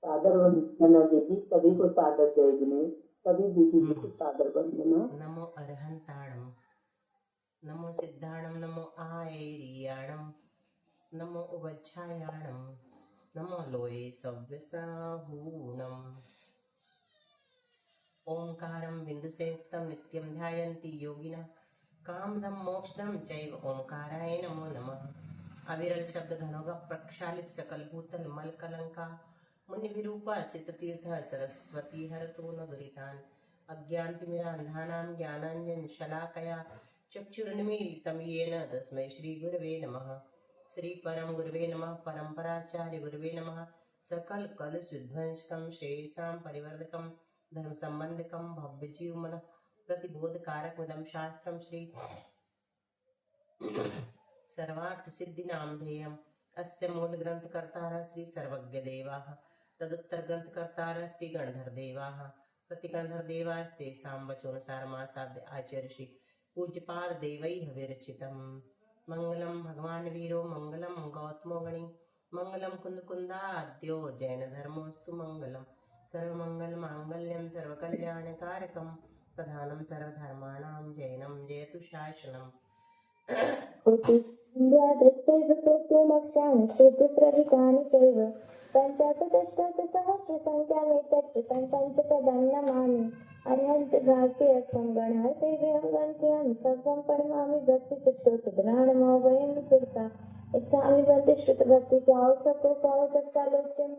सादर वंदना दीदी, सभी को सादर जय जिने, सभी दीदी जी को सादर वंदना। नमो अरहंताणम, नमो सिद्धाणम, नमो आयरियाणम, नमो उवच्छायाणम, नमो लोये सव्यसाहूणम। ओंकारं बिंदुसेयुक्तं नित्यं ध्यायन्ति योगिनः, कामदं मोक्षदं चैव ओंकाराय नमो नमः। अविरल शब्द घनोगा प्रक्षालित सकल भूतल मल कलंका, मुनि विरूपा सित तीर्थ सरस्वती हरतु न दुरितान्। अज्ञानतिमिरान्धानां ज्ञानाञ्जन शलाकया चक्षुरुन्मीलितं येन तस्मै श्री गुरवे नमः। श्री परम गुरवे नमः। परम्पराचार्य गुरवे नमः। सकल कल विध्वंसकं श्रेयसां परिवर्धकं धर्म संबंधकं भव्य जीवमन प्रतिबोध कारक मदम शास्त्रम श्री सर्वार्थ सिद्धि नामधेयम्। अस्य मूल ग्रंथ कर्तारः श्री सर्वज्ञ देवाः, तदुत्तर ग्रंथ कर्तारः श्री गणधर देवाः, प्रतिगणधर देवास्तेषां वचोनुसारमासाद्य आचार्य श्री पूज्यपाद देवैः विरचितम्। मंगलम भगवान वीरो मंगलम गौतमो गणी, मंगलम कुंद कुंदाद्यो जैन धर्मोस्तु मंगलम। सर्वमंगल मांगल्यम सर्वकल्याणकारकम, प्रधानम सर्वधर्माणां जैनम जयतु शासनम। कोटिन्द्रादक्षैव कृत्वमक्षांश्चेतुस्रधिकानि चैव पञ्चाशदष्टादशसहस्रसङ्ख्यामेतच्युतं पञ्चपदं नमामि। अर्हन्तभास्यर्थं गणहर्तेभ्यं गन्त्यं सर्वं प्रणमामि भक्तिचित्तो सुधराणमोभयं शिरसा इच्छामि वन्दे श्रुतभक्तिभाव सको भाव तस्सालोच्यं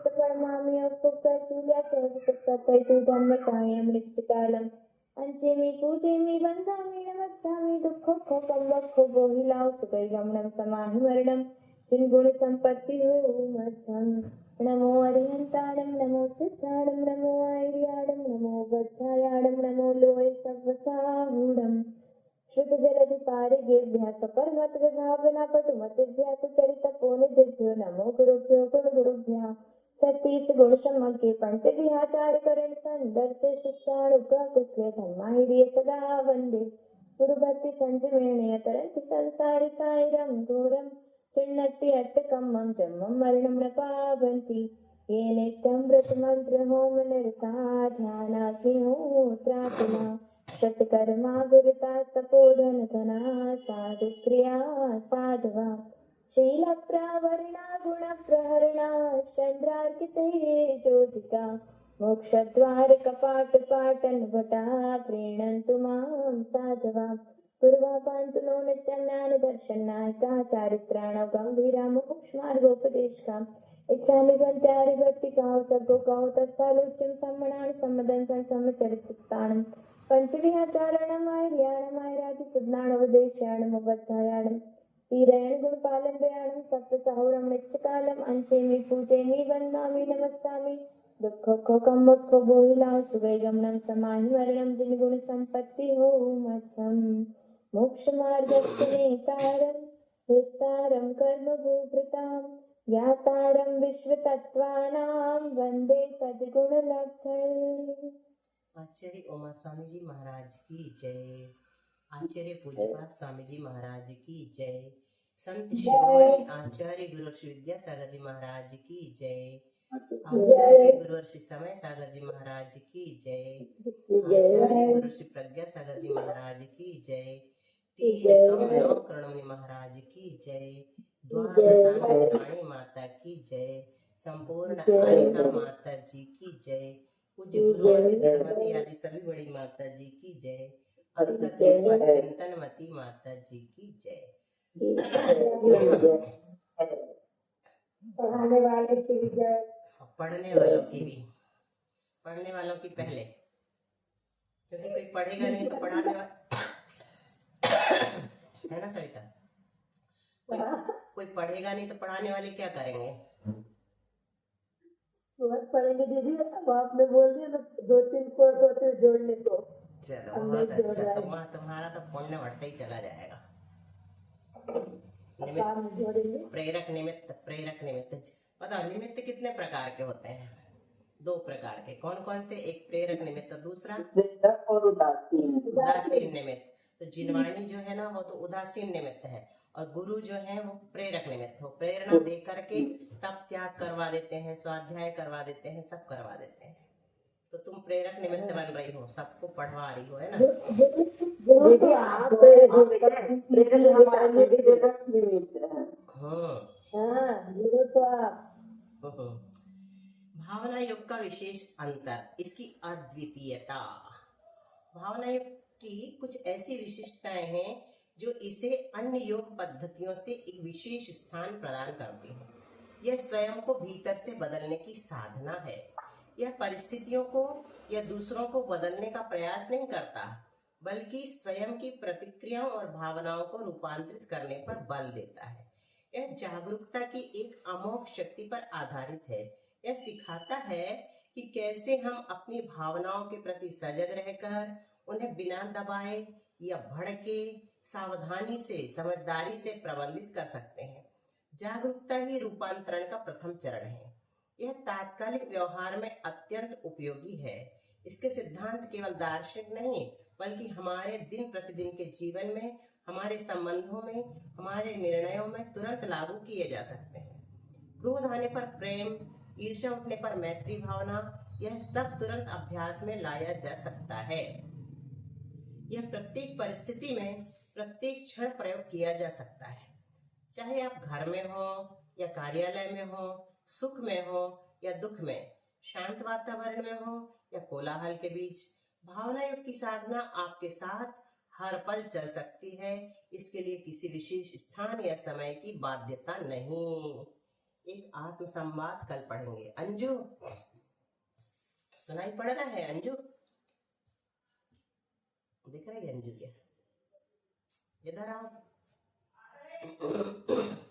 प्रणमामि अपुप्रचूल्या चैव सुप्रतैतु धम्मकायं मृत्युकालम् अंचेमी पूजेमी वंदामी नमस्सामी दुःखोपम वक्खो बोहिलाओ सुखैगमनं समाहि मरणं जिनगुण संपत्ति हो मच्छं। नमो अरिहंताणं, नमो सिद्धाणं, नमो आयर्याणं, नमो वज्रायाणं, नमो लोये सव्वसाहूढं। श्रुतजलधिपारिगेभ्यः सपर्मत विभावना पटुमतिभ्यः सुचरितपोनिधिभ्यो नमो गुरुभ्यो गुरुगुरुभ्यः। 36 गुण समग्र पंच विहाचार करण संदर्शे शिष्याणुग्रह कुशले धर्माहिरिय सदा वंदे गुरु भक्ति संजमेणय तरंति संसारि साइरम घोरम चिन्नट्टि अट्टकम्मं जन्मं मरणं न पावन्ति ये नित्यं व्रतमन्त्र होम निरता ध्यानाग्निहोत्रात्मा षट्कर्मा विरता तपोधन धना साधु क्रिया साधवा शीलप्रावरणा गुणप्रहरणा चन्द्रार्किते ज्योतिका मोक्षद्वार कपाट पाटन भटा प्रीणन्तु मां साधवा पूर्वा पान्तु नो नित्यं ज्ञान दर्शनायिका चारित्राण गंभीरा मुमुक्षुमार्गोपदेशका इच्छामि बन्त्यारि भक्तिकाौ सर्गो कौ तत्सालोच्यं सम्मणानि सम्मदं समचरिताणं पञ्चविहाचारणम् आर्याणम् सुज्ञानोपदेशाणम् उपध्यायाणम् तीरेण गुणपालं प्रयाणं सप्तसाहुरं नित्यकालम् अंचेमि पूजेमि वन्दामि नमस्सामि दुःखोखं वक्खो बोहिलां सुवैगमनं समाहि मरणं जिनगुण संपत्ति हो मच्छम्। मोक्षमार्गस्य नेतारं वेत्तारं कर्मभूभृतां ज्ञातारं विश्वतत्त्वानां वन्दे तद्गुणलब्धये। आचार्य उमा स्वामी जी महाराज की जय। आचार्य पूज्यपाद स्वामी जी महाराज की जय। संत शिरोमणि आचार्य गुरु श्री विद्यासागर जी महाराज की जय। आचार्य गुरु श्री समय सागर जी महाराज की जय। आचार्य गुरु श्री प्रज्ञा सागर जी महाराज की जय। तीन कमलों करणमणि महाराज की जय। द्वादशांगजनाणी माता की जय। संपूर्ण आलिका माता जी की जय। पूज्य गुरुमती दृढ़मती आदि सभी बड़ी माता जी की जय। चिंतनमती माता जी की जय। पढ़ाने वाले की भी जय। पढ़ने वालों की भी, पढ़ने वालों की पहले, क्योंकि कोई पढ़ेगा नहीं तो पढ़ाने वाला है ना सविता, कोई पढ़ेगा नहीं तो पढ़ाने वाले क्या करेंगे? बहुत पढ़ेंगे दीदी। अब आपने बोल दिया तो 2-3 कोर्स होते जोड़ने को। चलो बहुत अच्छा, तुम्हारा तो पुण्य बढ़ता ही चला जाएगा। प्रेरक निमित्त, प्रेरक निमित्त। बताओ निमित्त कितने प्रकार के होते हैं? 2 प्रकार के। कौन कौन से? एक प्रेरक निमित्त, दूसरा प्रेरक और उदासीन। उदासीन निमित्त। तो जिनवाणी जो है ना वो तो उदासीन निमित्त है, और गुरु जो है वो प्रेरक निमित्त हो, प्रेरणा दे करके तब त्याग करवा देते हैं, स्वाध्याय करवा देते हैं, सब करवा देते हैं। तो तुम प्रेरक निमित्त बन रही हो, सबको पढ़वा रही हो, है ना। दीदी आप प्रेरक हमारे लिए प्रेरक निमित्त हैं। गुरु तो आप। भावना योग का विशेष अंतर, इसकी अद्वितीयता। भावना योग की कुछ ऐसी विशिष्टताएं हैं जो इसे अन्य योग पद्धतियों से एक विशेष स्थान प्रदान करती हैं। यह स्वयं को भीतर से बदलने की साधना है। यह परिस्थितियों को या दूसरों को बदलने का प्रयास नहीं करता, बल्कि स्वयं की प्रतिक्रियाओं और भावनाओं को रूपांतरित करने पर बल देता है। यह जागरूकता की एक अमोघ शक्ति पर आधारित है। यह सिखाता है कि कैसे हम अपनी भावनाओं के प्रति सजग रहकर उन्हें बिना दबाए या भड़के सावधानी से, समझदारी से प्रबंधित कर सकते हैं। जागरूकता ही रूपांतरण का प्रथम चरण है। यह तात्कालिक व्यवहार में अत्यंत उपयोगी है। इसके सिद्धांत केवल दार्शनिक नहीं, बल्कि हमारे दिन प्रतिदिन के जीवन में, हमारे संबंधों में, हमारे निर्णयों में तुरंत लागू किए जा सकते हैं। क्रोध आने पर प्रेम, ईर्ष्या उठने पर मैत्री भावना, यह सब तुरंत अभ्यास में लाया जा सकता है। यह प्रत्येक परिस्थिति में प्रत्येक क्षण प्रयोग किया जा सकता है, चाहे आप घर में हो या कार्यालय में हो, सुख में हो या दुख में, शांत वातावरण में हो या कोलाहल के बीच। भावना योग की साधना आपके साथ हर पल चल सकती है। इसके लिए किसी विशेष स्थान या समय की बाध्यता नहीं। एक आत्म संवाद कल पढ़ेंगे। अंजू सुनाई पड़ रहा है? अंजू दिख रही है? अंजू क्या इधर आओ।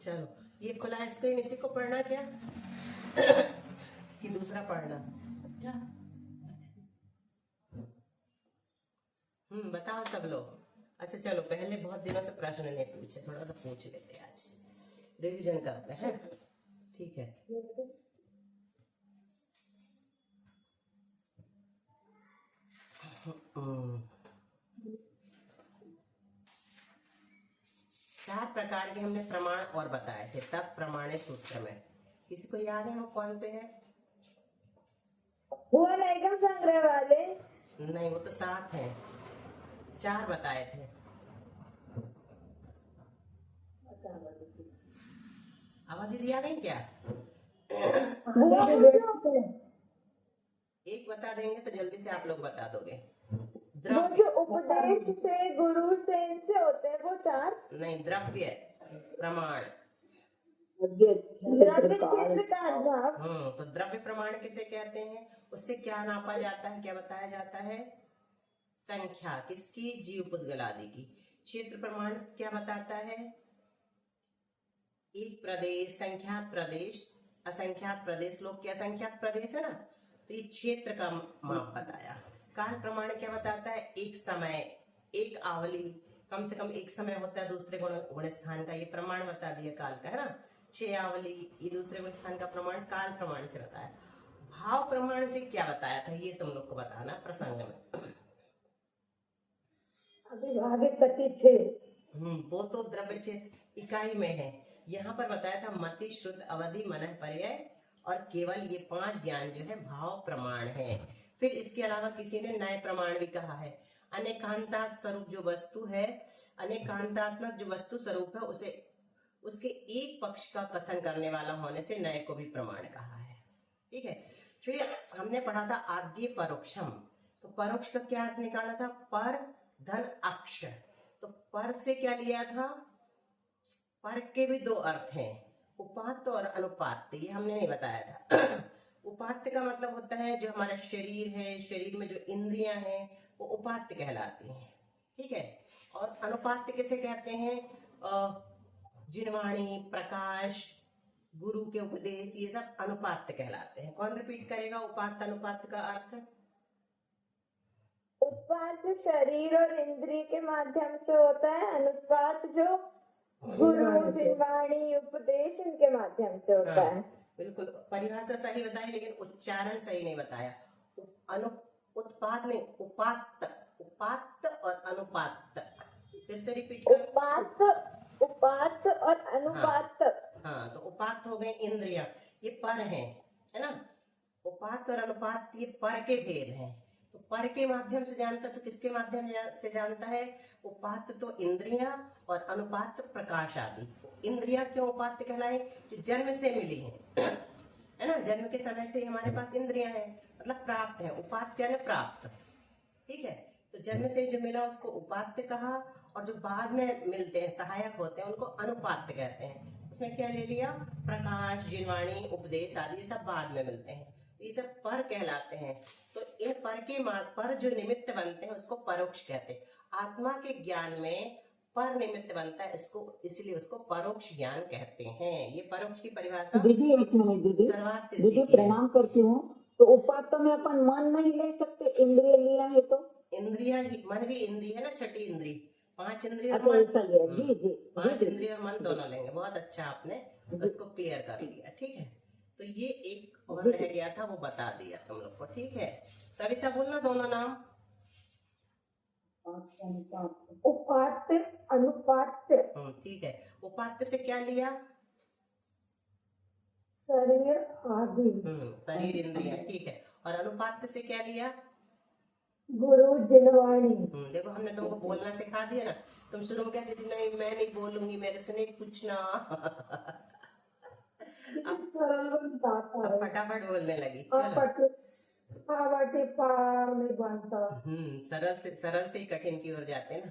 चलो, ये खुला स्क्रीन, इसी को पढ़ना क्या कि दूसरा पढ़ना? बताओ सब लोग। अच्छा चलो, पहले बहुत दिनों से प्रश्न नहीं पूछे, थोड़ा सा पूछ लेते हैं, आज रिवीजन करते हैं। ठीक है, चार प्रकार के हमने प्रमाण और बताए थे तब प्रमाणे सूत्र में। किसी को याद है वो कौन से हैं? वो नैगम संग्रह वाले? नहीं, वो तो 7 हैं, 4 बताए थे। अवधि दिया नहीं क्या? एक बता देंगे तो जल्दी से आप लोग बता दोगे। वो जो उपदेश से, गुरु से, इनसे होते हैं वो 4? नहीं, द्रव्य प्रमाण। द्रव्य क्षेत्र का अभाव। तो द्रव्य प्रमाण किसे कहते हैं? उससे क्या नापा जाता है, क्या बताया जाता है? संख्या किसकी? जीव पुद्गल आदि की। क्षेत्र प्रमाण क्या बताता है? एक प्रदेश, संख्यात प्रदेश, असंख्यात प्रदेश। लोग क्या असंख्यात प्रदेश है ना, तो ये क्षेत्र का माप बताया। काल प्रमाण क्या बताता है? एक समय, एक आवली, कम से कम एक समय होता है दूसरे गुण स्थान का, ये प्रमाण बता दिया काल का, है ना। 6 आवली, ये दूसरे गुण स्थान का प्रमाण काल प्रमाण से बताया। भाव प्रमाण से क्या बताया था, ये तुम लोग को बताना प्रसंग में। अविभाजित प्रति 6। वो तो द्रव्य क्षेत्र इकाई में है। यहाँ पर बताया था मति, शुद्ध, अवधि, मनः, पर्याय और केवल, ये 5 ज्ञान जो है भाव प्रमाण है। फिर इसके अलावा किसी ने नए प्रमाण भी कहा है। अनेकांतात् स्वरूप जो वस्तु है, अनेकांतात्मक जो वस्तु स्वरूप है, उसे उसके एक पक्ष का कथन करने वाला होने से नए को भी प्रमाण कहा है। ठीक है, फिर हमने पढ़ा था आद्य परोक्षम। तो परोक्ष का क्या अर्थ निकाला था? पर धन अक्ष। तो पर से क्या लिया था? पर के भी 2 अर्थ हैं, उपात्त और अनुपात्त। ये हमने नहीं बताया था। उपात्त का मतलब होता है जो हमारा शरीर है, शरीर में जो इंद्रियां हैं वो उपात्त कहलाती हैं। ठीक है, और अनुपात्त किसे कहते हैं? जिनवाणी, प्रकाश, गुरु के उपदेश, ये सब अनुपात्त कहलाते हैं। कौन रिपीट करेगा उपात्त अनुपात्त का अर्थ? उत्पात जो शरीर और इंद्रिय के माध्यम से होता है, अनुपात जो गुरु, जिनवाणी, उपदेश, इनके माध्यम से होता है। बिल्कुल, परिभाषा सही बताई लेकिन उच्चारण सही नहीं बताया। उत्पात नहीं, उपात्त। उपात्त और अनुपात्त। फिर से रिपीट करो। उपात और अनुपात। हाँ, तो उपात्त हो गए इंद्रिया, ये पर है ना। उपात्त और अनुपात ये पर के भेद हैं। तो पर के माध्यम से जानता, तो किसके माध्यम से जानता है? उपात्त तो इंद्रिया और अनुपात प्रकाश आदि। इंद्रिया क्यों उपात्त कहलाए? जो जन्म से मिली है ना, जन्म के समय से हमारे पास इंद्रिया है, मतलब प्राप्त है। उपात्त यानी प्राप्त, ठीक है। तो जन्म से जो मिला उसको उपात्त कहा, और जो बाद में मिलते हैं, सहायक होते हैं, उनको अनुपात्त कहते हैं। उसमें क्या ले लिया? प्रकाश, जिनवाणी, उपदेश आदि, ये सब बाद में मिलते हैं, ये सब पर कहलाते हैं। तो इन पर के पर जो निमित्त बनते हैं उसको परोक्ष कहते हैं। आत्मा के ज्ञान में पर निमित्त बनता है, इसको इसलिए उसको परोक्ष ज्ञान कहते हैं। ये परोक्ष की परिभाषा दीदी एक मिनट दीदी, सर्वार्थ सिद्धि दीदी की है। प्रणाम करती हूँ। तो उपात्त में अपन मन नहीं ले सकते, इंद्रिय लिया है तो? इंद्रिया मन भी इंद्रिय है ना, छठी इंद्री, 5 इंद्रिय और अच्छा मन। ऐसा लिया, जी जी 5 जी इंद्रिय और मन दोनों लेंगे। बहुत अच्छा, आपने उसको क्लियर कर लिया, ठीक है। तो ये एक और रह गया था, वो बता दिया तुम लोग को, ठीक है। सविता बोलना दोनों नाम। उपात्त, अनुपात। ठीक है। उपात्त से क्या लिया? शरीर आदि। शरीर, इंद्रिया, ठीक है। और अनुपात से क्या लिया? गुरु, जिनवाणी। देखो हमने तुमको बोलना सिखा दिया ना। तुम शुरू में कहती थी नहीं मैं नहीं बोलूंगी, मेरे से नहीं पूछना। सरल बात है, फटाफट बोलने लगी। सरल से ही कठिन की ओर जाते ना।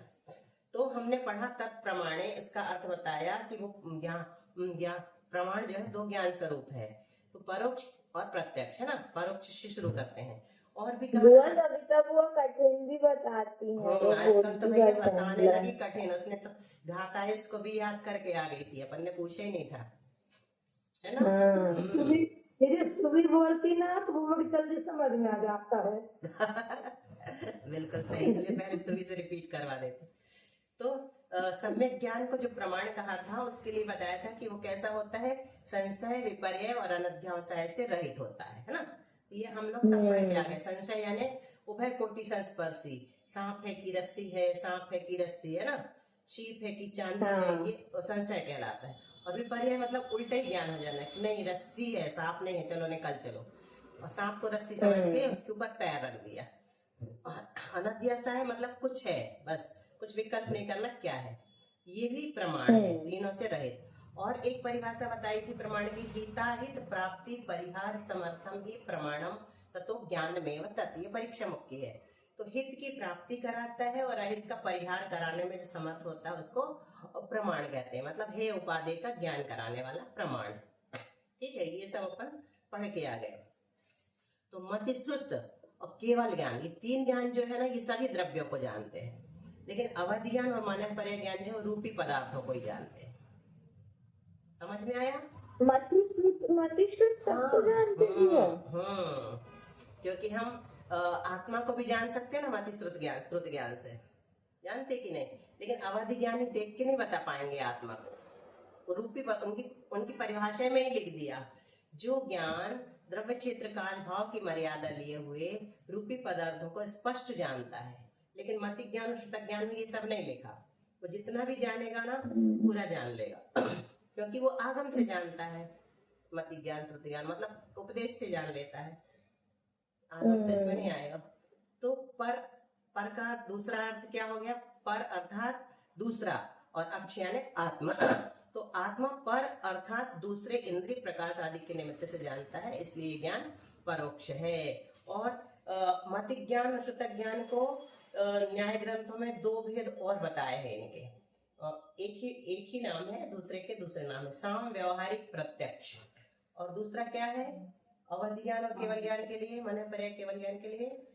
तो हमने पढ़ा तत्प्रमाणे, इसका अर्थ बताया कि वो ज्ञान प्रमाण जो है 2 ज्ञान स्वरूप है। तो परोक्ष और प्रत्यक्ष, है ना। परोक्ष से शुरू करते हैं। और भी कविता वो कठिन भी बताती है। आजकल तो भैया बताने लगी कठिन। उसने तो घाता है, उसको भी याद करके आ गई थी, अपन ने पूछा ही नहीं था, है ना। सुबह बोलती ना तो वो भी जल्दी समझ में आ जाता है। बिल्कुल सही, इसलिए पहले सुबह से रिपीट करवा देते। तो सम्यक ज्ञान को जो प्रमाण कहा था, उसके लिए बताया था कि वो कैसा होता है? संशय, विपर्य और अनध्यावसाय से रहित होता है ना। ये हम लोग सब पढ़ के आ गए। संशय यानी उभय कोटि संस्पर्शी, सांप है की रस्सी है, सांप है की रस्सी, है ना। शीप है की चांदी है, ये संशय कहलाता है। और विपर्य मतलब उल्टे ही ज्ञान हो जाना है, नहीं रस्सी है, सांप नहीं है, चलो निकल चलो, और सांप को रस्सी समझ के उसके ऊपर पैर रख दिया। अनध्यावसाय मतलब कुछ है, बस कुछ विकल्प नहीं करना, क्या है, ये भी प्रमाण है, तीनों से रहित। और एक परिभाषा बताई थी प्रमाण की, हिताहित प्राप्ति परिहार समर्थम ही प्रमाणम ततो ज्ञानमेव तत्। ये परीक्षा मुख्य है। तो हित की प्राप्ति कराता है और अहित का परिहार कराने में जो समर्थ होता है उसको प्रमाण कहते हैं। मतलब हे उपादेय का ज्ञान कराने वाला प्रमाण, ठीक है। ये सब अपन पढ़ के आ गए। तो मतिश्रुत और केवल ज्ञान, ये 3 ज्ञान जो है ना, ये सभी द्रव्यों को जानते हैं, लेकिन अवधि ज्ञान और मानवपर्य ज्ञान जो है रूपी पदार्थों को ही जानते हैं। समझ में आया? मतिश्रुत सबको जानते हैं। क्योंकि हम आत्मा को भी जान सकते हैं ना मतिश्रुत ज्ञान, श्रुत ज्ञान से, जानते कि नहीं। लेकिन अवधि ज्ञान ही देख के नहीं बता पाएंगे आत्मा को। रूपी उनकी परिभाषा में ही लिख दिया, जो ज्ञान द्रव्य क्षेत्र काल भाव की मर्यादा लिए हुए रूपी पदार्थों को स्पष्ट जानता है। लेकिन मति ज्ञान और श्रुत ज्ञान में ये सब नहीं लिखा। वो जितना भी जानेगा ना पूरा जान लेगा क्योंकि वो आगम से जानता है। मति ज्ञान श्रुत ज्ञान मतलब उपदेश से जान लेता है, आगम तो इसमें नहीं आएगा। तो पर का दूसरा अर्थ क्या हो गया? पर अर्थात दूसरा, और अक्ष यानी आत्मा। तो आत्मा पर अर्थात दूसरे इंद्रिय प्रकाश आदि के निमित्त से जानता है, इसलिए ज्ञान परोक्ष है। और मति ज्ञान और श्रुत ज्ञान को न्याय ग्रंथों में 2 भेद और बताए हैं इनके। एक ही नाम है, दूसरे के दूसरे नाम है। साम व्यवहारिक प्रत्यक्ष, और दूसरा क्या है? अवधि ज्ञान और केवल ज्ञान के लिए, मानवपर्य केवल ज्ञान के लिए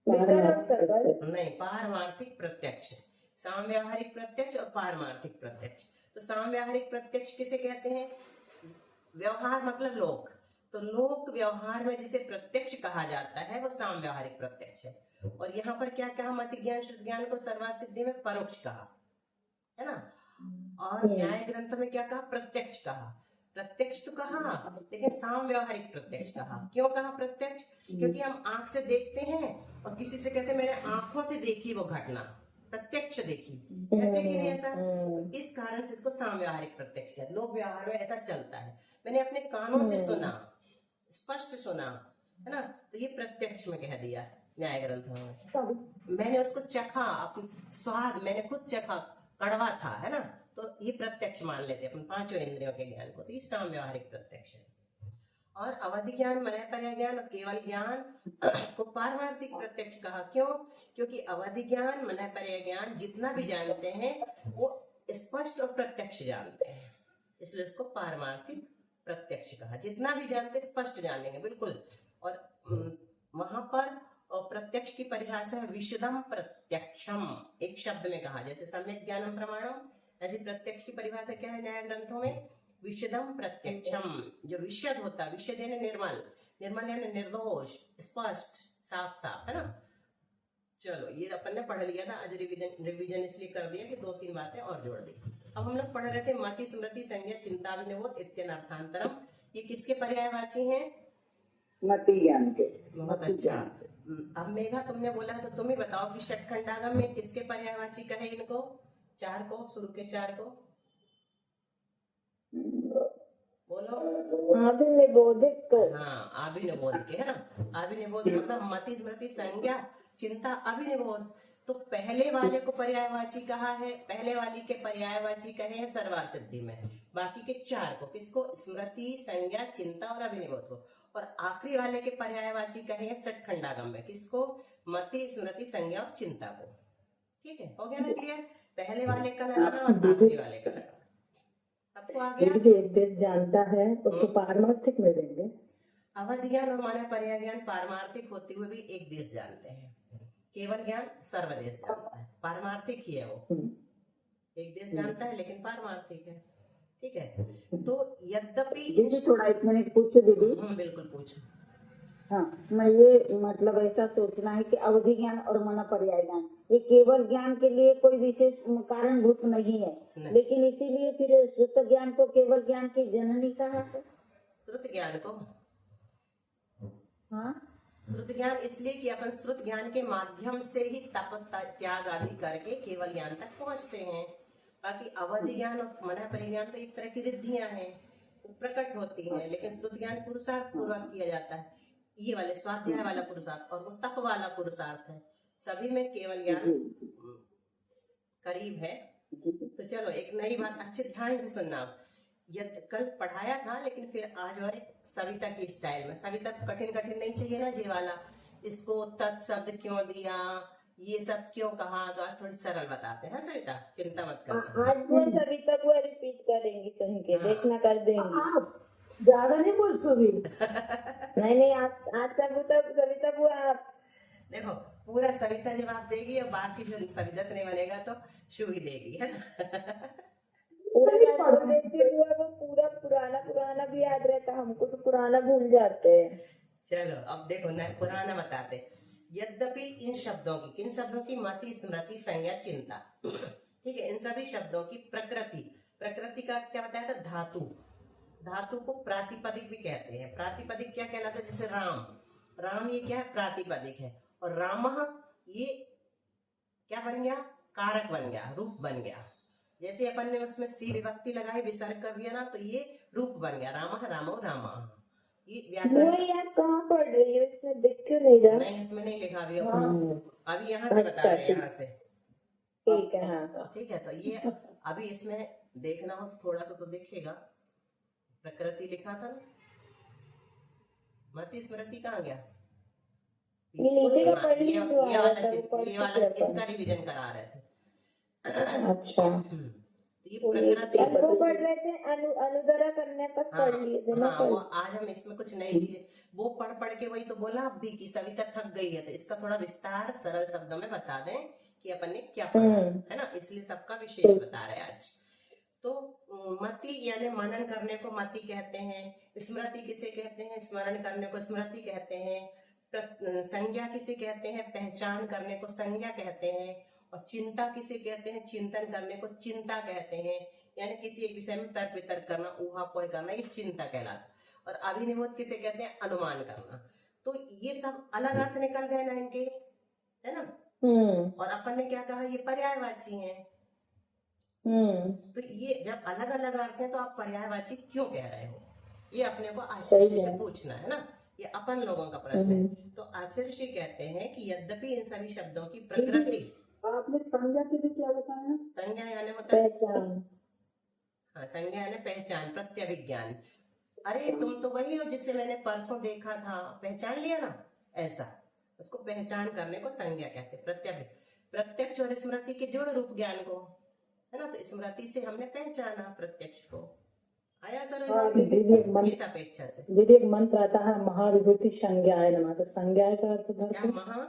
नहीं, पारमार्थिक प्रत्यक्ष। साम व्यवहारिक प्रत्यक्ष और पारमार्थिक प्रत्यक्ष। तो साम व्यवहारिक प्रत्यक्ष किसे कहते हैं? व्यवहार मतलब लोक, तो लोक व्यवहार में जिसे प्रत्यक्ष कहा जाता है वो साम व्यवहारिक प्रत्यक्ष है। और यहाँ पर क्या कहा? मति ज्ञान श्रुत ज्ञान को सर्वार्थ सिद्धि में परोक्ष कहा, है ना। और न्याय ग्रंथ में क्या कहा? प्रत्यक्ष कहा। प्रत्यक्ष तो कहा, लेकिन साम व्यवहारिक प्रत्यक्ष कहा। क्यों कहा प्रत्यक्ष? क्योंकि हम आंख से देखते हैं और किसी से कहते हैं मेरे आंखों से देखी वो घटना, प्रत्यक्ष देखी, कहते कि नहीं ऐसा? तो इस कारण से इसको सामव्यवहारिक प्रत्यक्ष कहते हैं। लोक व्यवहार में ऐसा चलता है, मैंने अपने कानों से सुना, स्पष्ट सुना, है ना, तो ये प्रत्यक्ष में कह दिया न्याय ग्रंथों में। मैंने उसको चखा, अपनी स्वाद मैंने खुद चखा, कड़वा था, है ना, तो ये प्रत्यक्ष मान लेते हैं अपन पांचों इंद्रियों के ज्ञान को, तो ये सामव्यवहारिक प्रत्यक्ष है। और अवधि ज्ञान, मनःपर्य ज्ञान और केवल ज्ञान को पारमार्थिक प्रत्यक्ष कहा। क्यों? क्योंकि अवधि ज्ञान, मनःपर्य ज्ञान जितना भी जानते हैं वो स्पष्ट और प्रत्यक्ष जानते हैं, इसलिए उसको पारमार्थिक प्रत्यक्ष कहा। जितना भी जानते स्पष्ट जानेंगे बिल्कुल। और वहां पर और प्रत्यक्ष की परिभाषा है विशुद्धम प्रत्यक्षम, एक शब्द में कहा, जैसे सम्यक ज्ञानम प्रमाणम, ऐसी प्रत्यक्ष की परिभाषा क्या है न्याय ग्रंथों में? विशुद्धम प्रत्यक्षम। जो विशद होता है, विशद यानी निर्मल, निर्मल यानी निर्दोष, स्पष्ट, साफ साफ, है ना। चलो ये अपन ने पढ़ लिया था, आज रिवीजन इसलिए कर दिया कि 2-3 बातें और जोड़ दी। अब हम लोग पढ़ रहे थे मति, स्मृति, संज्ञा, चिंता, विनिबोध इत्यनर्थांतरम। ये किसके पर्यायवाची हैं? मति ज्ञान के। बहुत अच्छा। अब मेघा तुमने बोला तो तुम ही बताओ कि षटखंडागम में किसके पर्यायवाची कहे इनको? 4 को, शुरू के 4 को बोलो। अभिनिबोधित को। हाँ, अभिनिबोध के, है ना। अभिनिबोध मतलब मति, स्मृति, संज्ञा, चिंता, अभिनिबोध। तो पहले वाले को पर्यायवाची कहा है, पहले वाली के पर्यायवाची कहे हैं सर्वार सिद्धि में, बाकी के 4 को, किसको? स्मृति, संज्ञा, चिंता और अभिनिबोध को। और आखिरी वाले के पर्यायवाची कहे हैं षटखंडागम में, किसको? मति, स्मृति, संज्ञा और चिंता को। ठीक है, हो गया ना क्लियर? पहले वाले का लगाना और आखिरी वाले का लगाना। सबको आ गया? जो एक देश जानता है उसको पारमार्थिक में देंगे। अवधि ज्ञान और मनःपर्य ज्ञान पारमार्थिक होते हुए भी एक देश जानते हैं, केवल ज्ञान सर्वदेश जानता है, पारमार्थिक ही है वो। एक देश जानता है लेकिन पारमार्थिक है। ठीक है, तो यद्यपि दीदी थोड़ा 1 मिनट पूछो दीदी। बिल्कुल पूछो। हाँ, मैं ये मतलब ऐसा सोचना है कि अवधि ज्ञान और मनःपर्याय ज्ञान ये केवल ज्ञान के लिए कोई विशेष कारणभूत नहीं है, लेकिन इसीलिए फिर श्रुत ज्ञान को केवल ज्ञान की जननी कहा है। श्रुत ज्ञान को, हाँ, श्रुत ज्ञान इसलिए कि अपन श्रुत ज्ञान के माध्यम से ही तप त्याग आदि करके केवल ज्ञान तक पहुंचते हैं। बाकी अवधि ज्ञान और मनःपर्य ज्ञान तो एक तरह की रिद्धियां हैं, प्रकट होती हैं, लेकिन श्रुत ज्ञान पुरुषार्थ पूर्वक किया जाता है। ये वाले स्वाध्याय वाला पुरुषार्थ और वो तप वाला पुरुषार्थ है, सभी में केवल ज्ञान करीब है। तो चलो एक नई बात अच्छे ध्यान से सुनना। यद कल पढ़ाया था लेकिन फिर आज और सविता की स्टाइल में, सविता कठिन कठिन नहीं चाहिए ना जी वाला, इसको तत्शब्द क्यों दिया, ये सब क्यों कहा, तो आज थोड़ी सरल बताते हैं सविता, चिंता मत करना। आज वो सविता बुआ रिपीट करेंगी, सुन के देखना, कर देंगी। ज्यादा नहीं बोल सुबी। नहीं आज सविता बुआ देखो पूरा सविता जवाब देगी और बाकी जो सविता से नहीं बनेगा तो शुभी देगी, है ना। वो पूरा पुराना भी याद रहता, हमको तो पुराना भूल जाते हैं। चलो अब देखो न पुराना बताते। यद्यपि इन शब्दों की, किन शब्दों की? मति, स्मृति, संज्ञा, चिंता। ठीक है, इन सभी शब्दों की प्रकृति का क्या बताया था? धातु। धातु को प्रातिपदिक भी कहते हैं। प्रातिपदिक क्या कहलाता है? जैसे राम ये क्या है? प्रातिपदिक है। और रामः ये क्या बन गया? कारक बन गया, रूप बन गया। जैसे अपन ने उसमें सी विभक्ति लगाई, विसर्ग कर दिया ना, तो ये रूप बन गया, रामः, रामो, रामः। ये व्याकरण यार कहाँ पढ़ रही है? इसमें दिख क्यों नहीं रहा? नहीं, इसमें नहीं लिखा अभी। अभी यहाँ से बता रहे हैं, यहाँ से। ठीक है, हाँ ठीक है, तो ये अभी इसमें देखना हो तो थोड़ा सा तो दिखेगा। प्रकृति लिखा था ना, मति, स्मृति कहाँ गया? ये नीचे का पढ़ ये वाला लिया। इसका रिवीजन करा रहे थे। अच्छा, ये प्रकृति वो पढ़ रहे थे, अनुदरा करने पर पढ़ लिए थे ना। वो आज हम इसमें कुछ नई चीजें वो पढ़ के वही तो बोला अब भी कि सविता थक गई है, तो इसका थोड़ा विस्तार सरल शब्दों में बता दें कि अपन ने क्या पढ़ा, है ना। इसलिए सबका विशेष बता रहे हैं आज। तो मति यानी मनन करने को मति कहते हैं। स्मृति किसे कहते हैं? स्मरण करने को स्मृति कहते हैं। संज्ञा किसे कहते हैं? पहचान करने को संज्ञा कहते हैं। और चिंता किसे कहते हैं? चिंतन करने को चिंता कहते हैं। यानी किसी एक विषय में तर्क वितर्क करना, ऊहापोह करना, ये चिंता कहलाता। और अभिनिबोध किसे कहते हैं? अनुमान करना। तो ये सब अलग अर्थ निकल गए ना इनके, है ना। और अपन ने क्या कहा, ये पर्यायवाची हैं। तो ये जब अलग अलग अर्थ है तो आप पर्यायवाची क्यों कह रहे हो, ये अपने को आचार्य से पूछना है ना, ये अपन लोगों का प्रश्न है। तो आचार्य श्री कहते हैं कि यद्यपि इन सभी शब्दों की प्रकृति, आपने संज्ञा के लिए क्या बताया? संज्ञा यानी मतलब पहचान। हाँ, संज्ञा यानी पहचान, प्रत्यभिज्ञान। अरे तुम तो वही हो जिससे मैंने परसों देखा था, पहचान लिया ना, ऐसा उसको पहचान करने को संज्ञा कहते हैं। प्रत्यक्ष और स्मृति के जोड़ रूप ज्ञान को, है ना, तो स्मृति से हमने पहचाना प्रत्यक्ष को। आया सर हाँ दीदी, एक मंत्र, इस अपेक्षा से दीदी एक मंत्र आता है, महाविभूति संज्ञाय नमः। तो संज्ञाय का अर्थ क्या महा,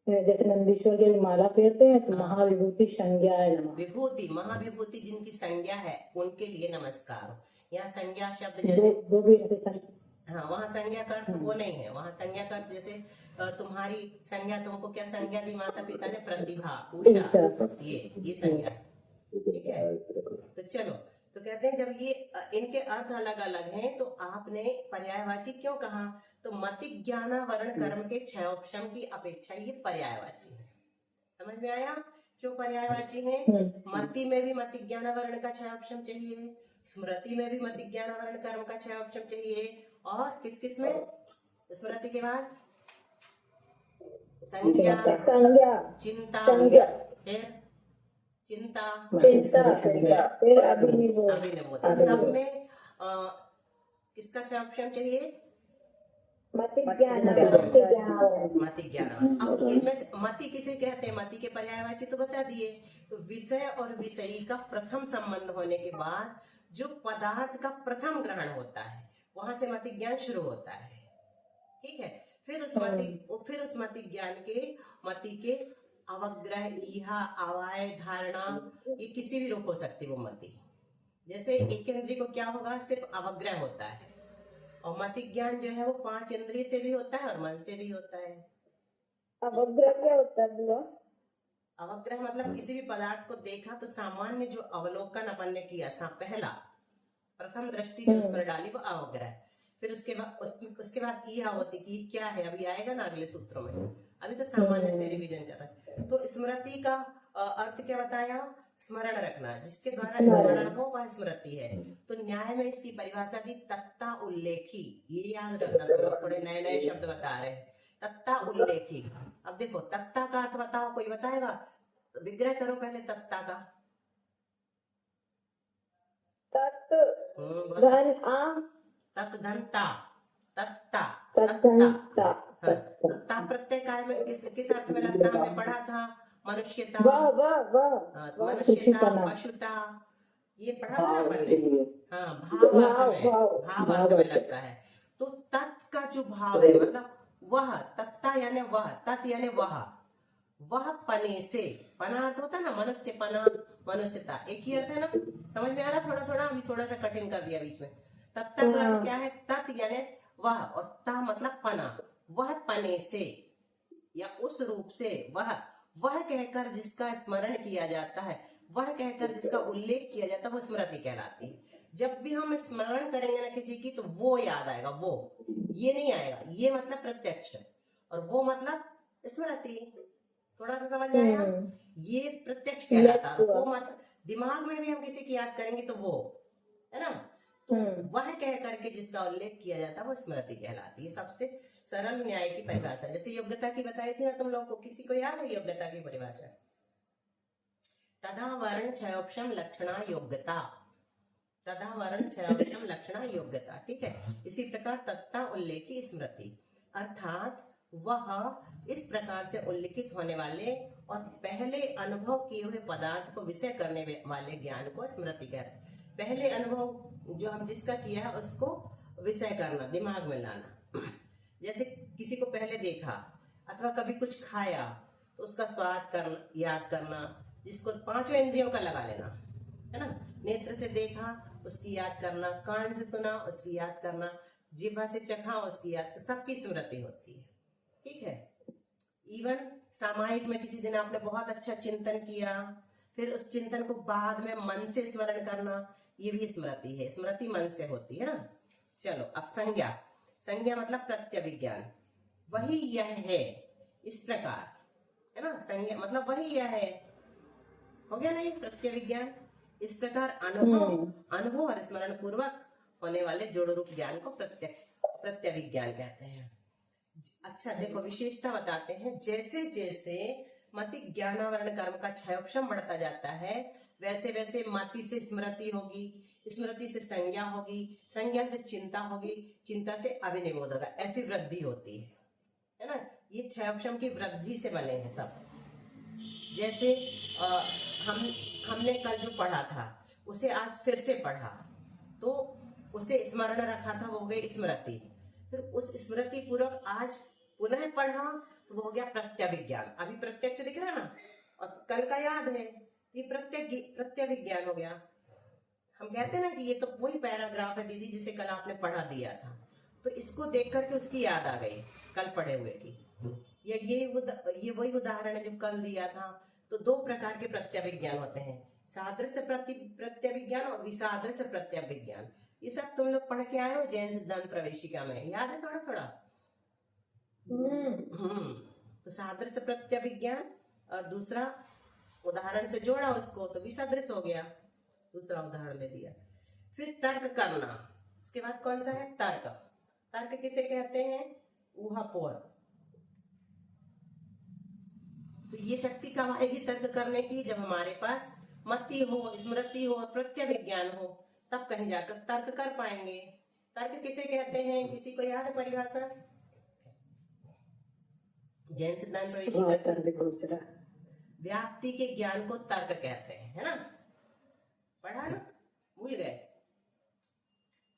जैसे नंदीश्वर के माला फेरते हैं तो महाविभूति संज्ञाय नमः। विभूति, महाविभूति जिनकी संज्ञा है उनके लिए नमस्कार। यहाँ संज्ञा शब्द जैसे दो भी ऐसे हाँ, वहाँ संज्ञा का अर्थ वो नहीं है। वहाँ संज्ञा का अर्थ जैसे तुम्हारी संज्ञा, तुमको क्या संज्ञा दी माता पिता ने, प्रतिभा, उषा, ये संज्ञा, ठीक है। तो चलो, तो कहते हैं जब ये इनके अर्थ अलग अलग हैं तो आपने पर्यायवाची क्यों कहा, तो मति ज्ञान वर्ण कर्म के क्षयोपशम की अपेक्षा ये पर्यायवाची है। समझ में आया क्यों पर्यायवाची है? मति में भी मति ज्ञान वर्ण का क्षयोपशम चाहिए, स्मृति में भी मति ज्ञान वर्ण कर्म का क्षयोपशम चाहिए, और किस किस में, स्मृति के बाद संज्ञा, चिंता, फिर चिंता, फिर अभिनिवेश। अभिनिवेश। सब में किसका क्षयोपशम चाहिए? मति ज्ञान। मति ज्ञान। अब इनमें से मति किसे कहते हैं? मति के पर्यायवाची तो बता दिए। तो विषय और विषयी का प्रथम संबंध होने के बाद जो पदार्थ का प्रथम ग्रहण होता है वहां से मति ज्ञान शुरू होता है, ठीक है। फिर उस मति ज्ञान के मति के अवग्रह, ईहा, अवाय, धारणा, ये किसी भी रूप हो सकती है वो मति। जैसे एक इंद्रिय को क्या होगा, सिर्फ अवग्रह होता है, और मति ज्ञान जो है वो 5 इंद्रिय से भी होता है और मन से भी होता है। अवग्रह क्या होता है बुआ? अवग्रह मतलब किसी भी पदार्थ को देखा तो सामान्य जो अवलोकन अपन ने किया, पहला प्रथम दृष्टि जो उस पर डाली वो अवग्रह। फिर उसके बाद ईहा होती कि क्या है, अभी आएगा ना अगले सूत्रों में, अभी तो सामान्य से रिवीजन कर रहा है। तो स्मृति का अर्थ क्या बताया? स्मरण रखना, जिसके द्वारा स्मरण हो वह स्मृति है। तो न्याय में इसकी परिभाषा दी तत्ता उल्लेखी, ये याद रखना, तो थोड़े नए नए शब्द बता रहे हैं। तत्ता उल्लेखी। अब देखो तत्ता का अर्थ बताओ, कोई बताएगा? तो विग्रह करो पहले तत्ता का। तत् धन आ, तत् धनता, तत्ता, तत्ता। तत्ता प्रत्यय काय में किस अर्थ में लगता है? हमें पढ़ा था मनुष्यता, मनुष्यता, पशुता, ये पढ़ा था अपन ने। हाँ, भाव अर्थ में लगता है। तो तत् का जो भाव है मतलब वह, तत्ता यानी वह, तत् यानी वह पने से, पना अर्थ होता है ना, मनुष्य पना, मनुष्यता, एक ही अर्थ है ना। समझ में आ रहा? थोड़ा थोड़ा, अभी थोड़ा सा कठिन कर दिया बीच में। तत्ता का अर्थ क्या है? तत् यानी वह, और ता मतलब पना, वह पने से या उस रूप से, वह कहकर जिसका स्मरण किया जाता है, वह कहकर जिसका उल्लेख किया जाता है वो स्मृति कहलाती है। जब भी हम स्मरण करेंगे ना किसी की तो वो याद आएगा, वो ये नहीं आएगा। ये मतलब प्रत्यक्ष और वो मतलब स्मृति। थोड़ा सा समझ में आया? ये प्रत्यक्ष कहलाता है, वो मतलब दिमाग में भी हम किसी की याद करेंगे तो वो, है ना, तो वह कह करके जिसका उल्लेख किया जाता है वो स्मृति कहलाती है। सबसे सरल न्याय की परिभाषा। जैसे योग्यता की बताई थी ना तुम लोगों को, किसी को याद है योग्यता की परिभाषा? तदा वर्ण क्षयोपशम लक्षणा योग्यता, तदा वर्ण क्षयोपशम लक्षणा योग्यता, ठीक है। इसी प्रकार तत्ता उल्लेखी स्मृति, अर्थात वह इस प्रकार से उल्लिखित होने वाले और पहले अनुभव किए हुए पदार्थ को विषय करने वाले ज्ञान को स्मृति कहते हैं। पहले अनुभव जो हम जिसका किया है उसको विषय करना, दिमाग में लाना। जैसे किसी को पहले देखा अथवा कभी कुछ खाया तो उसका स्वाद याद करना, जिसको 5 इंद्रियों का लगा लेना, है ना। नेत्र से देखा उसकी याद करना, कान से सुना उसकी याद करना, जिह्वा से चखा उसकी याद, सबकी स्मृति होती है, ठीक है। इवन सामायिक में किसी दिन आपने बहुत अच्छा चिंतन किया, फिर उस चिंतन को बाद में मन से स्मरण करना, ये भी स्मृति है। स्मृति मन से होती है ना। चलो अब संज्ञा। संज्ञा मतलब प्रत्यभिज्ञान। वही यह है इस प्रकार, है ना, संज्ञा मतलब वही यह है, हो गया नहीं प्रत्यय विज्ञान। इस प्रकार अनुभव और स्मरण पूर्वक होने वाले जोड़ रूप ज्ञान को प्रत्यय विज्ञान कहते हैं। अच्छा देखो, विशेषता बताते हैं। जैसे जैसे मति ज्ञानावरण कर्म का क्षयोक्षम बढ़ता जाता है, वैसे वैसे मति से स्मृति होगी, स्मृति से संज्ञा होगी, संज्ञा से चिंता होगी, चिंता से अभिनिवेश होगा, ऐसी वृद्धि होती है ना। ये क्षयोक्षम की वृद्धि से बने हैं सब। जैसे हमने कल जो पढ़ा था उसे आज फिर से पढ़ा, तो उसे स्मरण रखा था, वो हो गई स्मृति। फिर उस स्मृति पूर्वक आज पुनः पढ़ा तो वो हो गया प्रत्यय विज्ञान। अभी प्रत्यक्ष दिख रहा ना, और कल का याद है, ये प्रत्यय विज्ञान हो गया। हम कहते हैं ना कि ये तो वही पैराग्राफ है दीदी जिसे कल आपने पढ़ा दिया था, तो इसको देख करके उसकी याद आ गई कल पढ़े हुए की। ये वही उदाहरण है जो कल दिया था। तो दो प्रकार के प्रत्यय विज्ञान होते हैं, सादृश्य प्रत्यय विज्ञान और विसादृश्य प्रत्यय विज्ञान। ये सब तुम लोग पढ़ के आए हो जैन सिद्धांत प्रवेशिका में, याद है थोड़ा थोड़ा? तो सादृश्य प्रत्यय विज्ञान, और दूसरा उदाहरण से जोड़ा उसको तो विसादृश्य हो गया, दूसरा उदाहरण ले दिया। फिर तर्क करना, इसके बाद कौन सा है? तर्क। तर्क किसे कहते हैं? ऊहापोह। तो ये शक्ति कब आएगी तर्क करने की? जब हमारे पास मति हो, स्मृति हो, प्रत्यय विज्ञान हो, तब कहीं जाकर तर्क कर पाएंगे। तर्क किसे कहते हैं? किसी को याद है परिभाषा? जैन सिद्धांत प्रवेशिका व्याप्ति के ज्ञान को तर्क कहते हैं, है ना? पढ़ा ना, भूल गए?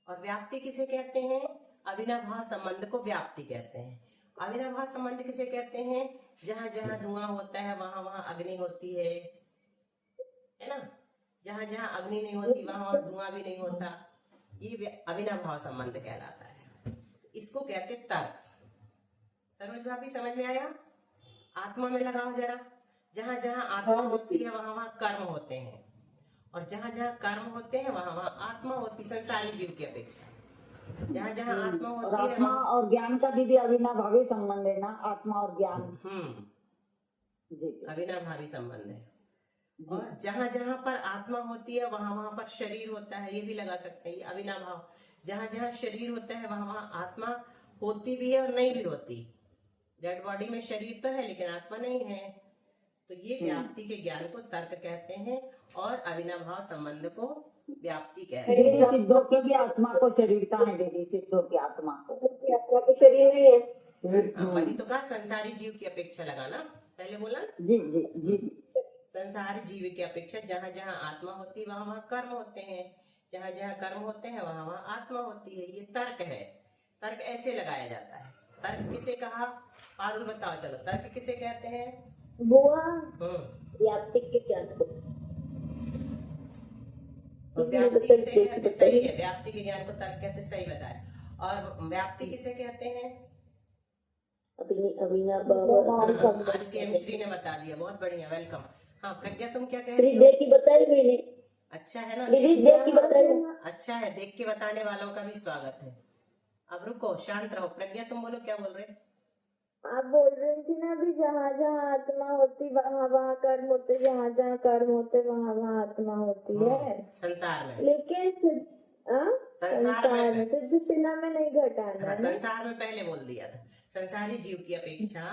और व्याप्ति किसे कहते हैं? अविनाभाव संबंध को व्याप्ति कहते हैं। अविनाभाव संबंध किसे कहते हैं? जहां जहां धुआं होता है वहां वहां अग्नि होती है ना? जहां जहां अग्नि नहीं होती वहां वहां धुआं भी नहीं होता, ये अविनाभाव संबंध कहलाता है। इसको कहते तर्क। सरोज भाभी समझ में आया? आत्मा में लगाओ जरा। जहां जहां आत्मा होती है वहां वहां कर्म होते हैं, और जहां जहां कर्म होते हैं वहां वहां आत्मा होती, संसारी जीव की अपेक्षा। जहां जहां आत्मा और होती है आत्मा और ज्ञान का दीदी अविनाभावी संबंध है ना, आत्मा और ज्ञान। जी अविनाभावी संबंध है। और जहां जहां पर आत्मा होती है वहां वहां पर शरीर होता है, ये भी लगा सकते हैं, अविनाभाव। जहां जहां शरीर होता है वहां वहां आत्मा होती भी है और नहीं भी होती। डेड बॉडी में शरीर तो है लेकिन आत्मा नहीं है। तो ये व्याप्ति के ज्ञान को तर्क कहते हैं, और अविनाभाव संबंध को व्याप्ति कहते हैं। दीदी सिद्धों की भी आत्मा को शरीरता है दीदी, सिद्धों की आत्मा को शरीर नहीं है। वही तो कहा, संसारी जीव की अपेक्षा लगाना, पहले बोला ना? जी जी जी। संसारी जीव की अपेक्षा जहां जहां आत्मा होती है वहां वहां कर्म होते हैं, जहां जहां कर्म होते हैं वहां वहां आत्मा होती है। ये तर्क है। तर्क ऐसे लगाया जाता है। तर्क किसे कहा? पारुल बताओ चलो, तर्क किसे कहते हैं? बुआ व्याप्ति के ज्ञान को। तो व्याप्ति किसे कहते? सही है, व्याप्ति के ज्ञान को तर्क कहते, सही बताया। और व्याप्ति किसे कहते हैं? अविनाभाव। आज केमिस्ट्री ने बता दिया, बहुत बढ़िया, वेलकम। हाँ प्रज्ञा, तुम क्या कह रही हो? देख की बताई मैंने। अच्छा है ना, देख की बताई। अच्छा है, देख के बताने वालों का भी स्वागत है। अब रुको, शांत रहो। प्रज्ञा तुम बोलो, क्या बोल रहे? आप बोल रही थी ना अभी, जहाँ जहाँ आत्मा होती वहाँ वहाँ कर्म होते, जहाँ जहाँ कर्म होते वहाँ वहाँ आत्मा होती है संसार में। लेकिन संसार में सिद्ध शिला में नहीं घटाना। हाँ, संसार में पहले बोल दिया था। संसारी जीव की अपेक्षा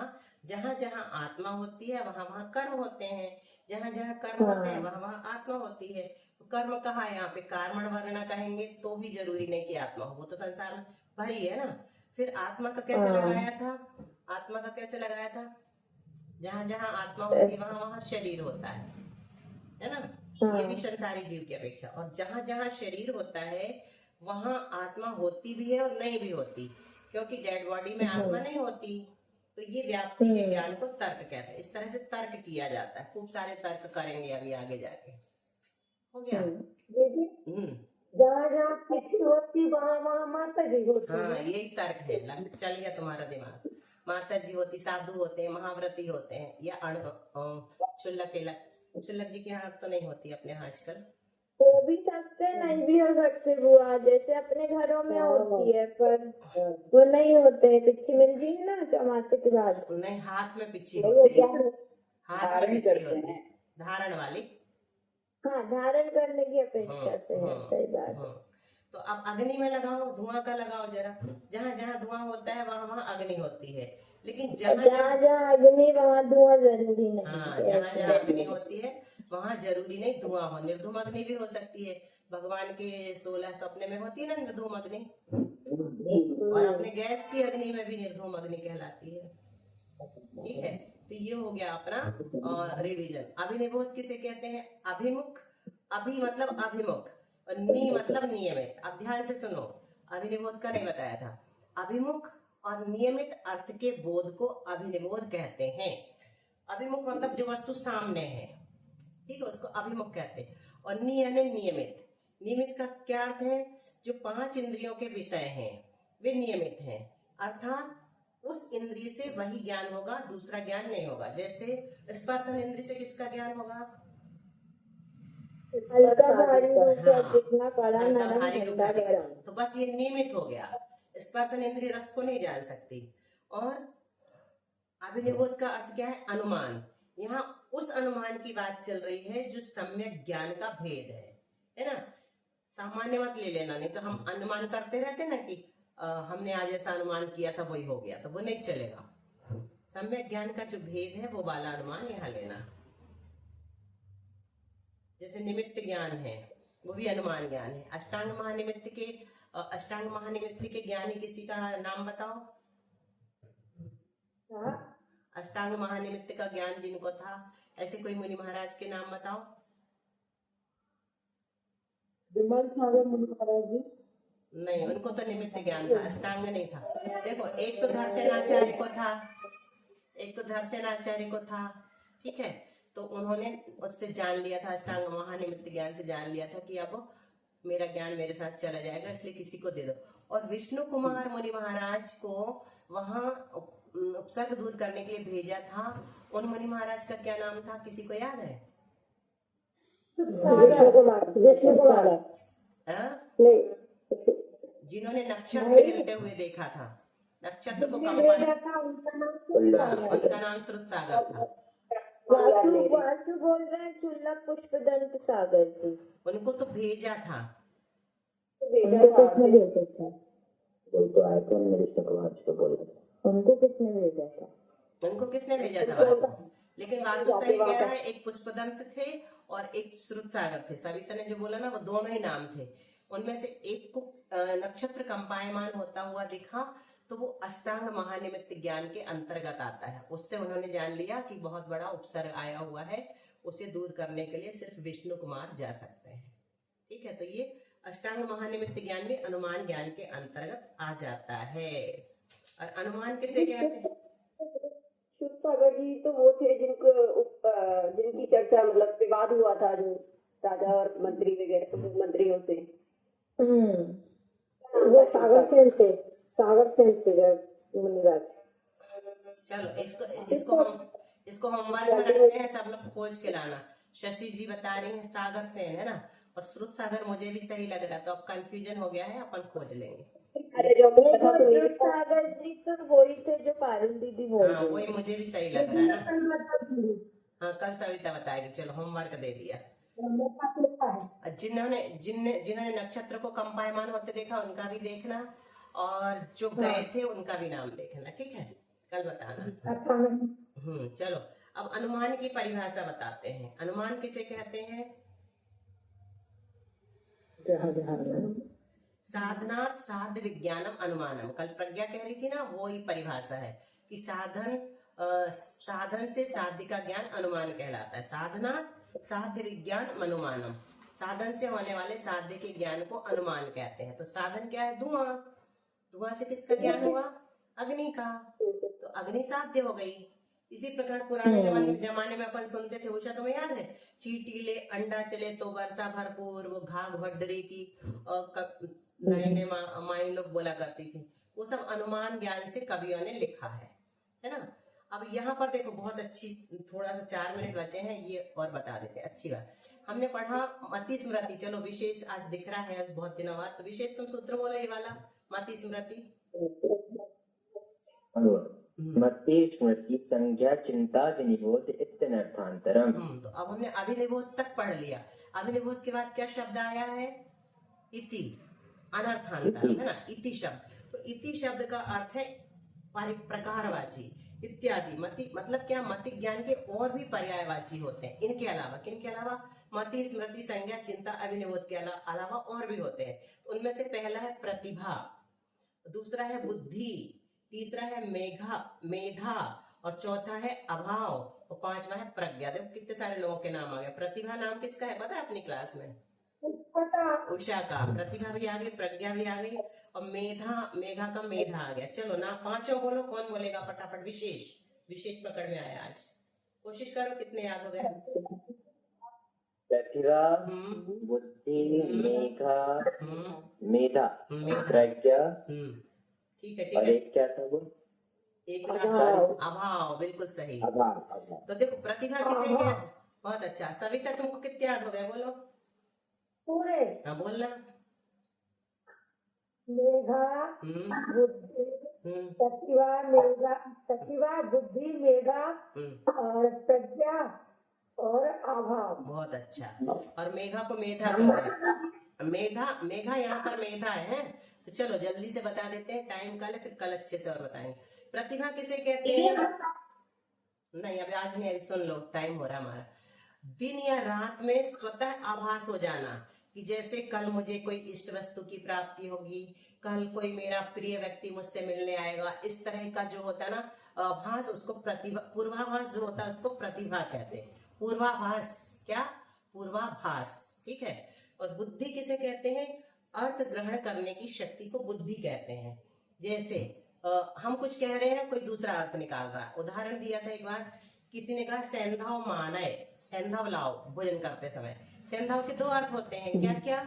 जहाँ जहाँ आत्मा होती है वहाँ वहाँ कर्म होते हैं, जहाँ जहाँ कर्म होते हैं वहाँ वहाँ आत्मा होती है। तो कर्म कहाँ है? यहाँ पे कार्मण वर्णना कहेंगे तो भी जरूरी नहीं कि आत्मा हो, वो तो संसार में भरी है ना। फिर आत्मा का कैसे लगाया था? आत्मा का कैसे लगाया था? जहाँ जहाँ आत्मा होती है वहाँ वहाँ शरीर होता है ना? ये भी संसारी जीव की अपेक्षा। और जहाँ जहाँ शरीर होता है वहाँ आत्मा होती भी है और नहीं भी होती, क्योंकि डेड बॉडी में आत्मा नहीं होती। तो ये व्याप्ति के ज्ञान को तर्क कहते हैं। इस तरह से तर्क किया जाता है। खूब सारे तर्क करेंगे अभी आगे जाके। हो गया? जहाँ जहाँ किसी होती वहाँ वहाँ माता जी होती। हाँ, यही तर्क है। चल गया तुम्हारा दिमाग। माता जी होती, साधु होते हैं, महाव्रती होते हैं, या क्षुल्लक जी के यहाँ तो नहीं होती अपने यहाँ आजकल। भी सकते हैं, नहीं भी हो सकते बुआ, जैसे अपने घरों में होती है, पर वो नहीं होते। पिच्ची मिलती है ना चौमासे के बाद। नहीं, हाथ में पिच्ची वो होती क्या है, है, हाथ में धारण पिच्ची करते होती है, हैं। धारण वाली। हाँ, धारण करने की अपेक्षा से है, हाँ, सही बात। हाँ। तो अब अग्नि में लगाओ, धुआं का लगाओ जरा। जहाँ जहाँ धुआं होता है वहां वहां अग्नि होती है, लेकिन और जहाँ जहाँ जहाँ अग्नि वहाँ धुआं जरूरी नहीं हाँ, है, जहाँ जहाँ ऐसा। अग्नि होती है वहां जरूरी नहीं धुआं हो, निर्धूम अग्नि भी हो सकती है। भगवान के 16 स्वप्न में होती है ना निर्धूम अग्नि, और अपने गैस की अग्नि में भी निर्धूम अग्नि कहलाती है। ठीक है, तो ये हो गया अपना रिवीजन। अभिनिबोध किसे कहते हैं? अभिमुख, अभि मतलब अभिमुख और नी मतलब नियमित। अब ध्यान से सुनो, अभिनिबोध का नहीं बताया था। अभिमुख और नियमित अर्थ के बोध को अभिनिबोध कहते हैं। अभिमुख मतलब जो वस्तु सामने है, ठीक है, उसको अभिमुख कहते हैं। और नी यानी नियमित। नियमित का क्या अर्थ है? जो 5 इंद्रियों के विषय हैं वे नियमित हैं, अर्थात उस इंद्रिय से वही ज्ञान होगा, दूसरा ज्ञान नहीं होगा। जैसे स्पर्शन इंद्रिय से किसका ज्ञान होगा? हल्का भारी रूप हाँ, जितना कड़ा हल्का नरम भारी रूप ठंडा है। गरम। तो बस ये नियमित हो गया। स्पर्शन इंद्रिय रस को नहीं जान सकती। और अभिनिबोध का अर्थ क्या है? अनुमान। यहाँ उस अनुमान की बात चल रही है जो सम्यक ज्ञान का भेद है ना। सामान्य मत ले लेना, नहीं तो हम अनुमान करते रहते ना कि हमने आज ऐसा अनुमान किया था वही हो गया, तो वो नहीं चलेगा। सम्यक ज्ञान का जो भेद है वो वाला अनुमान यहाँ लेना। जैसे निमित्त ज्ञान है वो भी अनुमान ज्ञान है। अष्टांग महानिमित्त के ज्ञानी किसी का नाम बताओ। अष्टांग महानिमित्त का ज्ञान जिनको था, ऐसे कोई मुनि महाराज के नाम बताओ। विमल सागर मुनि महाराज जी। नहीं, उनको तो निमित्त ज्ञान था, अष्टांग नहीं था। देखो, एक तो धर्सेनाचार्य को था, एक तो धर्सेनाचार्य को था, ठीक है। तो उन्होंने उससे जान लिया था, अष्टांग महानिमित्त ज्ञान से जान लिया था कि अब मेरा ज्ञान मेरे साथ चला जाएगा, इसलिए किसी को दे दो। और विष्णु कुमार मुनि महाराज को वहां उपसर्ग दूर करने के लिए भेजा था। उन मुनि महाराज का क्या नाम था, किसी को याद है? विष्णु कुमार हाँ? नहीं, जिन्होंने नक्षत्र गिरते हुए देखा था, नक्षत्र को उनका नाम श्रुत सागर था। वासु बोल रहे हैं क्षुल्लक पुष्पदंत सागर जी। उनको तो भेजा था। उनको किसने भेजा था? कोई तो आया था, विष्णु कुमार को बोला। उनको किसने भेजा था? उनको किसने भेजा था? वासु। लेकिन वासु सही कह रहा है, एक पुष्पदंत थे और एक श्रुत सागर थे। सविता ने जो बोला ना, वो दोनों ही नाम थे। उनमें से एक को नक्षत्र कंपायमान होता हुआ दिखा, तो वो अष्टांग महानिमित्त ज्ञान के अंतर्गत आता है। उससे उन्होंने जान लिया कि बहुत बड़ा उपसर्ग आया हुआ है, उसे दूर करने के लिए सिर्फ विष्णु कुमार जा सकते हैं। ठीक है, तो ये अष्टांग महानिमित्त ज्ञान भी अनुमान ज्ञान के अंतर्गत आ जाता है। और अनुमान किसे कहते हैं? शिव सागर जी तो वो थे जिनकी चर्चा मतलब विवाद हुआ था, जो राजा और मंत्री वगैरह मंत्रियों से। वो सागर सेन थे, सागर सेन थे मुनिराज। चलो, इसको होमवर्क में रखते हैं, सब लोग खोज के लाना। शशि जी बता रही हैं सागर सेन है ना, और श्रुत सागर मुझे भी सही लग रहा, तो अब कंफ्यूजन हो गया है, अपन खोज लेंगे। अरे जो सागर जी तो वही थे जो पारुल दीदी बोल हाँ, रही वही मुझे भी सही लग रहा है ना। हाँ, कल सविता बताएगी। चलो, होमवर्क दे दिया। जिन्होंने नक्षत्र को कंपायमान होते देखा उनका भी देखना, और जो गए थे उनका भी नाम देखना। ठीक है, कल बताना। चलो, अब अनुमान की परिभाषा बताते हैं। अनुमान किसे कहते हैं? साधनात् साध्य विज्ञानम अनुमानम। कल प्रज्ञा कह रही थी ना, वो ही परिभाषा है कि साधन से साध्य का ज्ञान अनुमान कहलाता है। साधनात् साध्य विज्ञान अनुमानम, साधन से होने वाले साध्य के ज्ञान को अनुमान कहते हैं। तो साधन क्या है? धुआं। धुआं से किसका ज्ञान हुआ? अग्नि का। तो अग्नि साध्य हो गई। इसी प्रकार पुराने जमाने में अपन सुनते थे, उषा तुम्हें याद है, चींटी ले अंडा चले तो वर्षा भरपूर, वो घाघ भड्डरी की नयने माई लोग बोला करती थी। वो सब अनुमान ज्ञान से कवियों ने लिखा है ना। अब यहाँ पर देखो बहुत अच्छी, थोड़ा सा 4 मिनट बचे हैं, ये और बता देते हैं। अच्छी बात, हमने पढ़ा मति स्मृति। चलो विशेष आज दिख रहा है, आज बहुत दिनों बाद, तो विशेष तुम सूत्र बोलो ये वाला, मति स्मृति। मति स्मृति संज्ञा चिंता विनिबोध इत्यनर्थांतरम। तो अब हमने अभिनिबोध तक पढ़ लिया। अभिनिबोध के बाद क्या शब्द आया है? इति, अनर्थांतर, है ना, इति शब्द। तो इति शब्द का अर्थ है प्रकारवाची इत्यादि। मति मतलब क्या? मति ज्ञान के और भी पर्यायवाची होते हैं। इनके अलावा, किनके अलावा? मति स्मृति संज्ञा चिंता अभिनिबोध के अलावा और भी होते हैं। उनमें से पहला है प्रतिभा, दूसरा है बुद्धि, तीसरा है मेधा, और चौथा है अभाव, और पांचवा है प्रज्ञा। देखो कितने सारे लोगों के नाम आ गए। प्रतिभा नाम किसका है पता है अपनी क्लास में? उषा का। प्रतिभा भी आ गई, प्रज्ञा भी आ गई, और मेघा का मेधा आ गया। चलो ना, पांचों बोलो, कौन बोलेगा फटाफट? विशेष पकड़ में आया आज। कोशिश करो, कितने याद हो गए? प्रतिभा, बुद्धि, मेधा, प्रज्ञा, ठीक है, और एक क्या था वो? एक अभाव, बिल्कुल सही। अभाव। तो देखो प्रतिभा किसे कहते हैं? बहुत अच्छा। सविता तुमको कितने याद हो गए? बोलो पूरे। हाँ, बोलना। मेघा, बुद्धि, प्रतिभा, बुद्धि, मेधा और प्रज्ञा और अभाव। बहुत अच्छा। और मेघा को मेधा कहते हैं। मेघा यहाँ पर मेधा है। तो चलो जल्दी से बता देते हैं, टाइम कल है, फिर कल अच्छे से और बताएंगे। प्रतिभा किसे कहते हैं? नहीं, अभी आज नहीं, अभी सुन लो, टाइम हो रहा हमारा। दिन या रात में स्वतः आभास हो जाना, कि जैसे कल मुझे कोई इष्ट वस्तु की प्राप्ति होगी, कल कोई मेरा प्रिय व्यक्ति मुझसे मिलने आएगा, इस तरह का जो होता है ना आभास, उसको प्रतिभा, पूर्वाभास जो होता है उसको प्रतिभा कहते हैं। पूर्वाभास, क्या? पूर्वाभास, ठीक है। और बुद्धि किसे कहते हैं? अर्थ ग्रहण करने की शक्ति को बुद्धि कहते हैं। जैसे हम कुछ कह रहे हैं, कोई दूसरा अर्थ निकाल रहा है। उदाहरण दिया था एक बार, किसी ने कहा सेंधाव मानय, सेंधाव लाओ भोजन करते समय। सेंधाव के 2 अर्थ होते हैं, क्या क्या?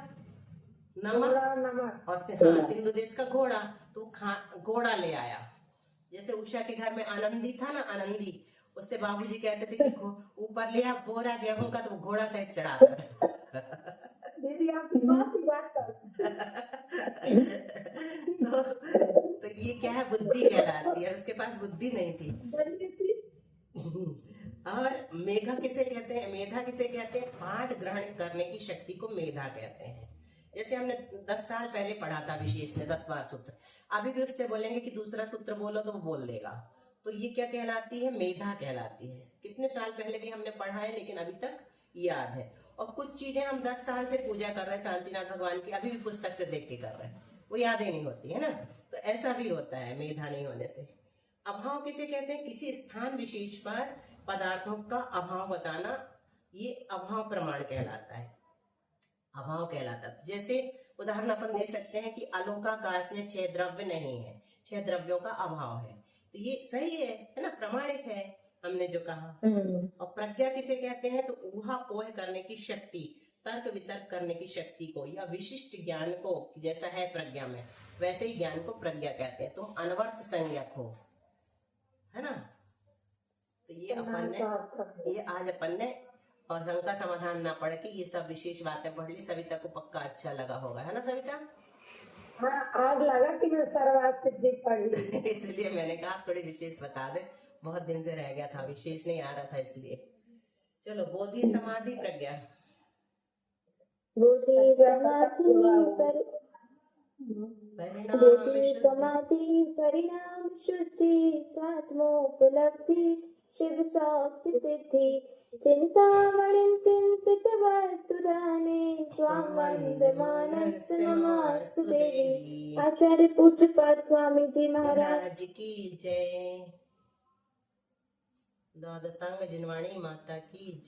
नमक, और हाँ, सिंधु देश का घोड़ा, तो घोड़ा ले आया। जैसे उषा के घर में आनंदी था ना, आनंदी, उससे बाबूजी कहते थे कि ऊपर ले आ बोरा गेहूं का, तो घोड़ा सहित चढ़ाता था। दीदी आपकी बात तो ये क्या है? बुद्धि कहलाती है। उसके पास बुद्धि नहीं थी। और मेधा किसे कहते हैं? पाठ ग्रहण करने की शक्ति को मेधा कहते हैं। जैसे हमने 10 साल पहले पढ़ा था विशेष में तत्वार सूत्र, अभी भी उससे बोलेंगे कि दूसरा सूत्र बोलो तो वो बोल देगा। तो ये क्या कहलाती है? मेधा कहलाती है। कितने साल पहले भी हमने पढ़ा है, लेकिन अभी तक याद है। और कुछ चीजें हम 10 साल से पूजा कर रहे हैं शांतिनाथ भगवान की, अभी भी पुस्तक से देख के कर रहे हैं, वो याद ही नहीं होती है ना। तो ऐसा भी होता है मेधा नहीं होने से। अभाव किसे कहते हैं? किसी स्थान विशेष पर पदार्थों का अभाव बताना, ये अभाव प्रमाण कहलाता है। अभाव कहलाता है। जैसे उदाहरण अपन दे सकते हैं कि अलोकाकाश में 6 द्रव्य नहीं है, 6 द्रव्यों का अभाव है। तो ये सही है ना, प्रमाणिक है हमने जो कहा। और प्रज्ञा किसे कहते हैं? तो ऊहा पोह करने की शक्ति, तर्क वितर्क करने की शक्ति को, या विशिष्ट ज्ञान को, जैसा है प्रज्ञा में वैसे ही ज्ञान को प्रज्ञा कहते हैं। तुम अनवर्त संज्ञक हो, है ना। तो ये आज अपन ने और शंका समाधान ना पढ़ के ये सब विशेष बातें पढ़ ली। सविता को पक्का अच्छा लगा होगा, है ना सविता? हाँ, आज लगा कि मैं सर्वार्थ सिद्धि पढ़ी। इसलिए मैंने कहा थोड़ी विशेष बता दे, बहुत दिन से रह गया था, विशेष नहीं आ रहा था इसलिए। चलो, बोधि समाधि प्रज्ञा। बोधि समाधि परिणाम शुद्धि स्वात्मोपलब्धि शिव शक्ति सिद्धि चिंतामणिं चिंतित वस्तुदाने त्वां वन्दमानस्य नमोऽस्तु देवी। आचार्य पूज्यपाद स्वामी जी महाराज की जय। द्वादशांग जिनवाणी माता की जय।